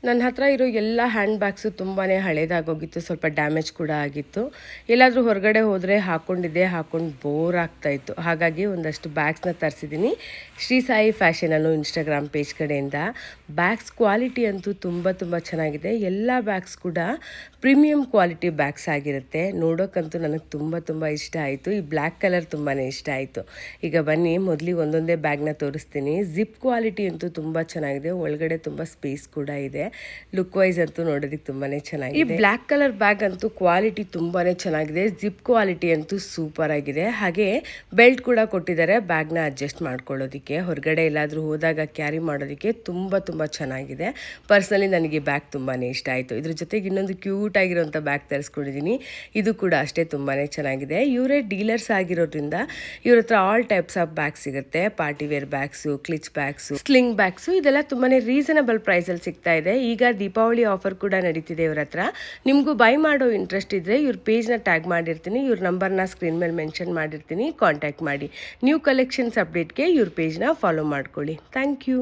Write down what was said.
ನನ್ನ ಹತ್ರ ಇರೋ ಎಲ್ಲ ಹ್ಯಾಂಡ್ ಬ್ಯಾಗ್ಸು ತುಂಬಾ ಹಳೇದಾಗೋಗಿತ್ತು, ಸ್ವಲ್ಪ ಡ್ಯಾಮೇಜ್ ಕೂಡ ಆಗಿತ್ತು. ಎಲ್ಲಾದರೂ ಹೊರಗಡೆ ಹೋದರೆ ಹಾಕ್ಕೊಂಡು ಬೋರ್ ಆಗ್ತಾಯಿತ್ತು. ಹಾಗಾಗಿ ಒಂದಷ್ಟು ಬ್ಯಾಗ್ಸ್ನ ತರಿಸಿದ್ದೀನಿ ಶ್ರೀ ಸಾಯಿ ಫ್ಯಾಷನ್ ಅನ್ನೋ ಇನ್ಸ್ಟಾಗ್ರಾಮ್ ಪೇಜ್ ಕಡೆಯಿಂದ. ಬ್ಯಾಗ್ಸ್ ಕ್ವಾಲಿಟಿ ಅಂತೂ ತುಂಬ ಚೆನ್ನಾಗಿದೆ. ಎಲ್ಲ ಬ್ಯಾಗ್ಸ್ ಕೂಡ ಪ್ರೀಮಿಯಂ ಕ್ವಾಲಿಟಿ ಬ್ಯಾಗ್ಸ್ ಆಗಿರುತ್ತೆ. ನೋಡೋಕ್ಕಂತೂ ನನಗೆ ತುಂಬ ಇಷ್ಟ ಆಯಿತು. ಈ ಬ್ಲ್ಯಾಕ್ ಕಲರ್ ತುಂಬಾ ಇಷ್ಟ ಆಯಿತು. ಈಗ ಬನ್ನಿ ಮೊದಲಿಗೆ ಒಂದೊಂದೇ ಬ್ಯಾಗ್ನ ತೋರಿಸ್ತೀನಿ. ಜಿಪ್ ಕ್ವಾಲಿಟಿ ಅಂತೂ ತುಂಬ ಚೆನ್ನಾಗಿದೆ, ಒಳಗಡೆ ತುಂಬ ಸ್ಪೇಸ್ ಕೂಡ ಇದೆ. ಲುಕ್ ವೈಸ್ ಅಂತೂ ನೋಡೋದಕ್ಕೆ ತುಂಬಾ ಚೆನ್ನಾಗಿದೆ. ಈ ಬ್ಲ್ಯಾಕ್ ಕಲರ್ ಬ್ಯಾಗ್ ಅಂತೂ ಕ್ವಾಲಿಟಿ ತುಂಬಾ ಚೆನ್ನಾಗಿದೆ. ಜಿಪ್ ಕ್ವಾಲಿಟಿ ಅಂತೂ ಸೂಪರ್ ಆಗಿದೆ. ಹಾಗೆ ಬೆಲ್ಟ್ ಕೂಡ ಕೊಟ್ಟಿದ್ದಾರೆ ಬ್ಯಾಗ್ನ ಅಡ್ಜಸ್ಟ್ ಮಾಡ್ಕೊಳ್ಳೋದಕ್ಕೆ. ಹೊರಗಡೆ ಎಲ್ಲಾದರೂ ಹೋದಾಗ ಕ್ಯಾರಿ ಮಾಡೋದಕ್ಕೆ ತುಂಬ ಚೆನ್ನಾಗಿದೆ. ಪರ್ಸ್ನಲಿ ನನಗೆ ಬ್ಯಾಗ್ ತುಂಬಾ ಇಷ್ಟ ಆಯಿತು. ಇದ್ರ ಜೊತೆಗೆ ಇನ್ನೊಂದು ಕ್ಯೂಟ್ ಆಗಿರೋಂಥ ಬ್ಯಾಗ್ ತರಿಸ್ಕೊಂಡಿದ್ದೀನಿ. ಇದು ಕೂಡ ಅಷ್ಟೇ ತುಂಬಾ ಚೆನ್ನಾಗಿದೆ. ಇವರೇ ಡೀಲರ್ಸ್ ಆಗಿರೋದ್ರಿಂದ ಇವ್ರ ಹತ್ರ ಆಲ್ ಟೈಪ್ಸ್ ಆಫ್ ಬ್ಯಾಗ್ ಸಿಗುತ್ತೆ. Party wear bags, clutch bags, sling bags, ಇದೆಲ್ಲ ತುಂಬಾ ರೀಸನಬಲ್ ಪ್ರೈಸಲ್ಲಿ ಸಿಗ್ತಾ ಇದೆ. ಈಗ ದೀಪಾವಳಿ ಆಫರ್ ಕೂಡ ನಡೀತಿದೆ ಇವ್ರ ಹತ್ರ. ನಿಮಗೂ ಬೈ ಮಾಡೋ ಇಂಟ್ರೆಸ್ಟ್ ಇದ್ದರೆ ಇವ್ರ ಪೇಜ್ನ ಟ್ಯಾಗ್ ಮಾಡಿರ್ತೀನಿ, ಇವ್ರ ನಂಬರ್ನ ಸ್ಕ್ರೀನ್ ಮೇಲೆ ಮೆನ್ಷನ್ ಮಾಡಿರ್ತೀನಿ, ಕಾಂಟ್ಯಾಕ್ಟ್ ಮಾಡಿ. ನ್ಯೂ ಕಲೆಕ್ಷನ್ಸ್ ಅಪ್ಡೇಟ್ಗೆ ಇವ್ರ ಪೇಜ್ನ ಫಾಲೋ ಮಾಡ್ಕೊಳ್ಳಿ. Thank you.